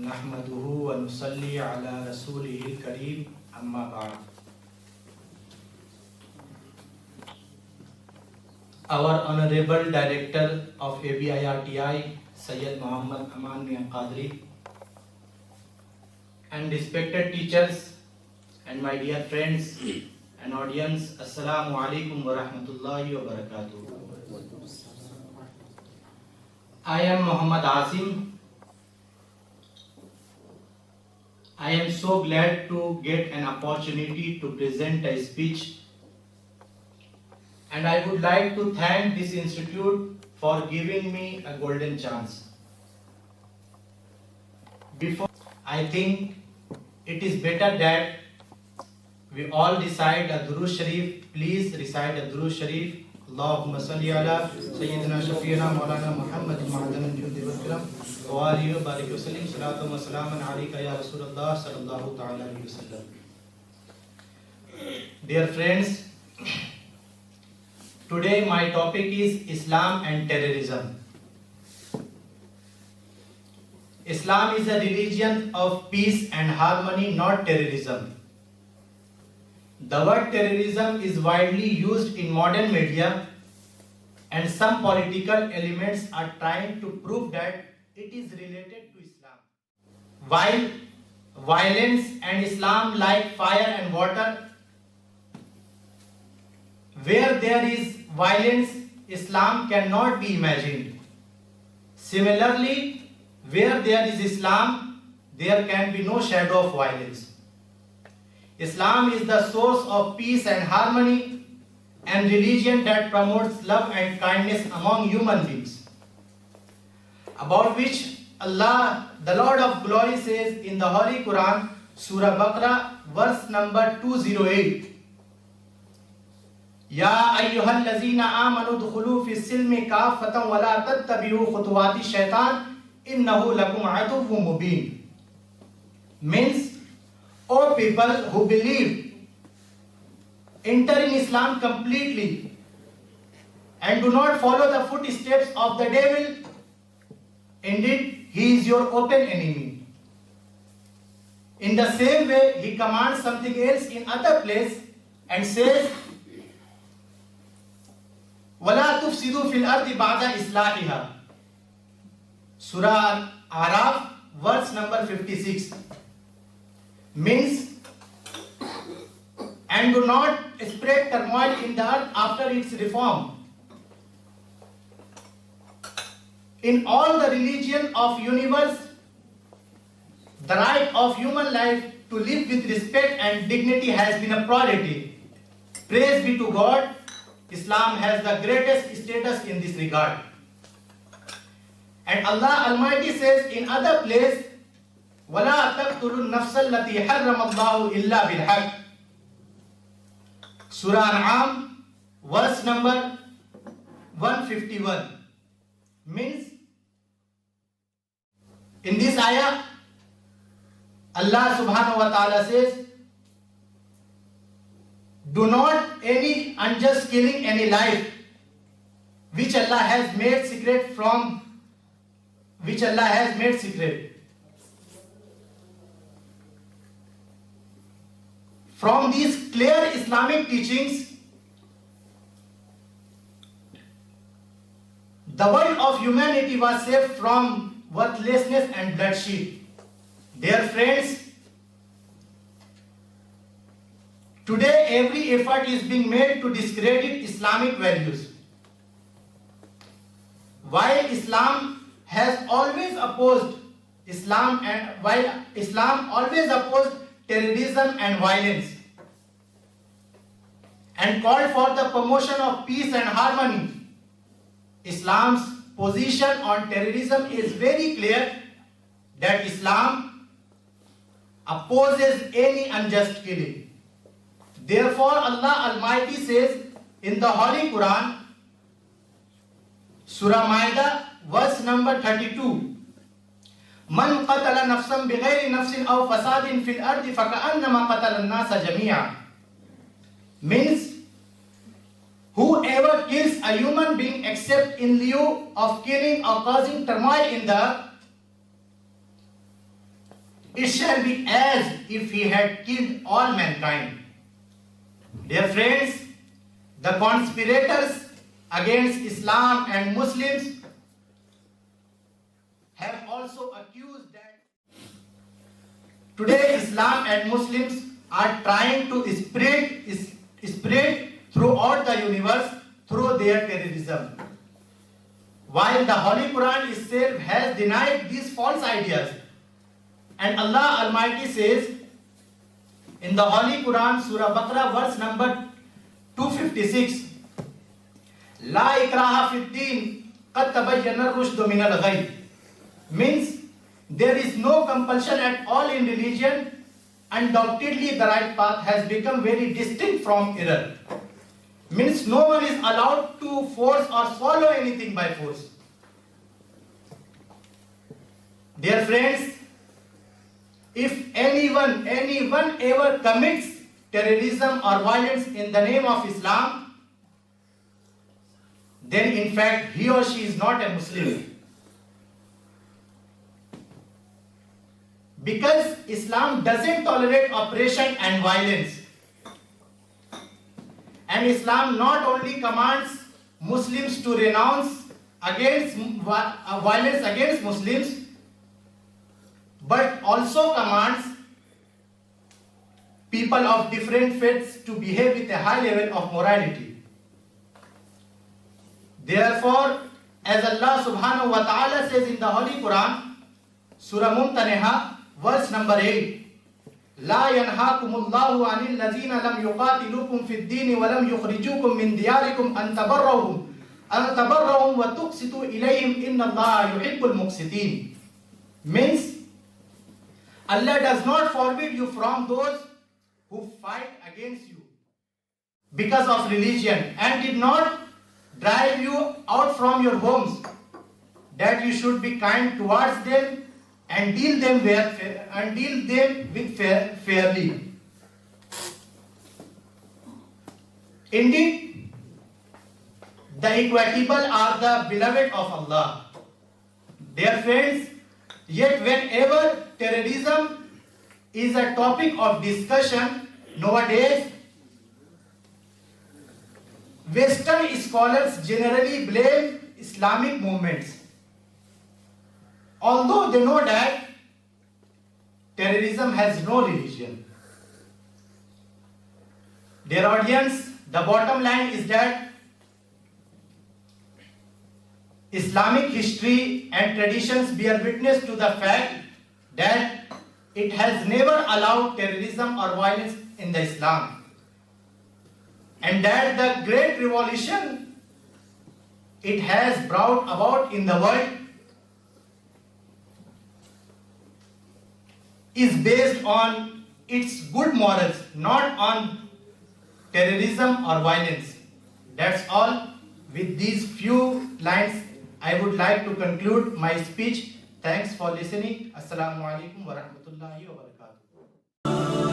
नहमदुहु व नुसल्ली अला रसूलिहिल करीम अम्मा बाद. Our Honorable Director of ABIRTI, Sayyid Muhammad Aman Mian Qadri, and respected teachers and my dear friends and audience, Assalamu alaikum wa rahmatullahi wa barakatuh. I am Muhammad Azim. I am so glad to get an opportunity to present a speech, and I would like to thank this institute for giving me a golden chance. Before, I think it is better that we all recite a Durood Sharif. Please recite a Durood Sharif. Allahumma salli ala Sayyidina Shafiina Maulana Muhammadin Ma'adan Judi wal Kiram wa alihi wa barik wa sallim salatu wa salaman alayka ya Rasulullah sallallahu ta'ala alayhi wa sallam. Dear friends, today my topic is Islam and terrorism. Islam is a religion of peace and harmony, not terrorism. The word terrorism is widely used in modern media, and some political elements are trying to prove that it is related to Islam. While violence and Islam like fire and water, where there is violence, Islam cannot be imagined. Similarly, where there is Islam, there can be no shadow of violence. Islam is the source of peace and harmony, and religion that promotes love and kindness among human beings, about which Allah, the Lord of Glory, says in the Holy Quran, Surah Baqarah, verse number 208. Ya ayyuhal lazina amanu dukhulu fi silmi kaffatan wa la tattabi'u khutuwati shaitan innahu lakum aduwwun mubin. Means, O people who believe, enter in Islam completely and do not follow the footsteps of the devil. Indeed, he is your open enemy. In the same way, he commands something else in other place and says, وَلَا تُفْسِدُوا فِي الْأَرْضِ بَعْدَ إِصْلَاحِهَا. Surah Araf, verse number 56. Means, and do not spread turmoil in the earth after its reform. In all the religion of universe, the right of human life to live with respect and dignity has been a priority. Praise be to God, Islam has the greatest status in this regard. And Allah Almighty says in other place, وَلَا تَقْتُلُوا النَّفْسَ الَّتِي حَرَّمَ اللَّهُ إِلَّا بِالْحَقِّ. Surah An'am, verse number 151. Means, in this ayah, Allah subhanahu wa ta'ala says, do not any unjust killing any life which Allah has made secret From these clear Islamic teachings, the world of humanity was saved from worthlessness and bloodshed. Dear friends, today every effort is being made to discredit Islamic values. While Islam has always opposed terrorism and violence, and called for the promotion of peace and harmony, Islam's position on terrorism is very clear, that Islam opposes any unjust killing. Therefore, Allah Almighty says in the Holy Quran, Surah Ma'idah, verse number 32, Man qatala nafsan bighayri nafsin aw fasadin fil ardi faka'annama qatala an-nasa jami'a. Means, whoever kills a human being except in lieu of killing or causing turmoil in the earth, it shall be as if he had killed all mankind. Dear friends, the conspirators against Islam and Muslims have also accused that today Islam and Muslims are trying to spread throughout the universe through their terrorism. While the Holy Quran itself has denied these false ideas. And Allah Almighty says in the Holy Quran, Surah Baqarah, verse number 256, La ikraha fid din, qad tabayyana ar-rushdu min al-ghayy. Means there is no compulsion at all in religion. Undoubtedly the right path has become very distinct from error. Means no one is allowed to force or swallow anything by force. Dear friends, if anyone ever commits terrorism or violence in the name of Islam, then in fact he or she is not a Muslim. Because Islam doesn't tolerate oppression and violence. And Islam not only commands Muslims to renounce against violence against Muslims, but also commands people of different faiths to behave with a high level of morality. Therefore, as Allah subhanahu wa ta'ala says in the Holy Quran, Surah Mumtaneha, verse number 8, لا ينهاكم الله عن الذين لم يقاتلوكم في الدين ولم يخرجوكم من دياركم أن تبرهم وتقسطوا إليهم إن الله يحب المقسطين. Means Allah does not forbid you from those who fight against you because of religion and did not drive you out from your homes, that you should be kind towards them and deal them with fairly. Indeed, the equitable are the beloved of Allah. Dear friends, yet whenever terrorism is a topic of discussion nowadays, Western scholars generally blame Islamic movements, although they know that terrorism has no religion. Dear audience, the bottom line is that Islamic history and traditions bear witness to the fact that it has never allowed terrorism or violence in the Islam, and that the great revolution it has brought about in the world is based on its good morals, not on terrorism or violence. That's all. With these few lines, I would like to conclude my speech. Thanks for listening. Assalamu alaikum wa rahmatullahi wa barakatuh.